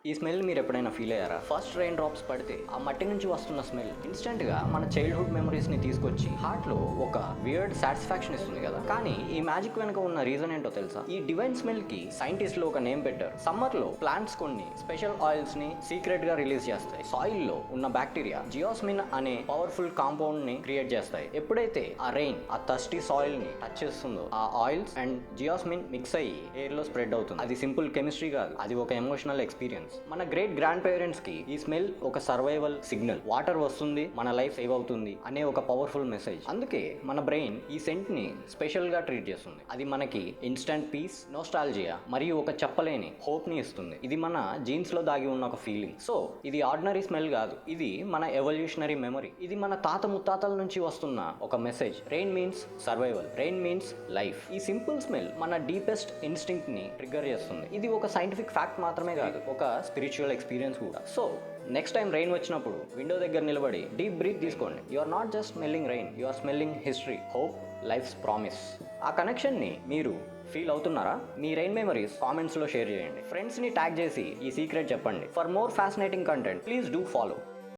ఈ స్మెల్ మీరు ఎప్పుడైనా ఫీల్ అయ్యారా? ఫస్ట్ రెయిన్ డ్రాప్స్ పడితే ఆ మట్టి నుంచి వస్తున్న స్మెల్ ఇన్స్టెంట్ గా మన చైల్డ్హుడ్ మెమరీస్ ని తీసుకొచ్చి హార్ట్ లో ఒక వియర్డ్ సాటిస్ఫాక్షన్ ఇస్తుంది కదా. కానీ ఈ మ్యాజిక్ వెనుక ఉన్న రీజన్ ఏంటో తెలుసా? ఈ డివైన్ స్మెల్ కి సైంటిస్టులు ఒక నేమ్ పెట్టారు. సమ్మర్ లో ప్లాంట్స్ కొన్ని స్పెషల్ ఆయిల్స్ ని సీక్రెట్ గా రిలీజ్ చేస్తాయి. సాయిల్ లో ఉన్న బ్యాక్టీరియా జియోస్మిన్ అనే పవర్ఫుల్ కాంపౌండ్ ని క్రియేట్ చేస్తాయి. ఎప్పుడైతే ఆ రెయిన్ ఆ థర్స్టీ సాయిల్ ని టచ్ చేస్తుందో ఆ ఆయిల్స్ అండ్ జియోస్మిన్ మిక్స్ అయ్యి ఎయిర్ లో స్ప్రెడ్ అవుతుంది. అది సింపుల్ కెమిస్ట్రీ కాదు, అది ఒక ఎమోషనల్ ఎక్స్పీరియన్స్. మన గ్రేట్ గ్రాండ్ పేరెంట్స్ కి ఈ స్మెల్ ఒక సర్వైవల్ సిగ్నల్. వాటర్ వస్తుంది, మన లైఫ్ సేవ్ అవుతుంది అనే ఒక పవర్ఫుల్ మెసేజ్. అందుకే మన బ్రెయిన్ ఈ సెంట్ ని స్పెషల్ గా ట్రీట్ చేస్తుంది. అది మనకి ఇన్స్టంట్ పీస్, నోస్టాల్జియా మరియు ఒక చెప్పలేని హోప్ ని ఇస్తుంది. ఇది మన జీన్స్ లో దాగి ఉన్న ఒక ఫీలింగ్. సో ఇది ఆర్డినరీ స్మెల్ కాదు, ఇది మన ఎవల్యూషనరీ మెమరీ. ఇది మన తాత ముత్తాతల నుంచి వస్తున్న ఒక message. Rain means survival, rain means life. ఈ సింపుల్ స్మెల్ మన డీపెస్ట్ ఇన్స్టింక్ట్ ని ట్రిగ్గర్ చేస్తుంది. ఇది ఒక సైంటిఫిక్ ఫ్యాక్ట్ మాత్రమే కాదు, ఒక స్పిరిచువల్ ఎక్స్పీరియన్స్ కూడా. సో నెక్స్ట్ టైం రెయిన్ వచ్చినప్పుడు విండో దగ్గర నిలబడి డీప్ బ్రీత్ తీసుకోండి. You are not just smelling rain, you are smelling history, hope, life's promise. ఆ కనెక్షన్ని మీరు ఫీల్ అవుతున్నారా? మీ రెయిన్ మెమరీస్ కామెంట్స్లో షేర్ చేయండి. ఫ్రెండ్స్ని ట్యాగ్ చేసి ఈ సీక్రెట్ చెప్పండి. For more fascinating content please do follow.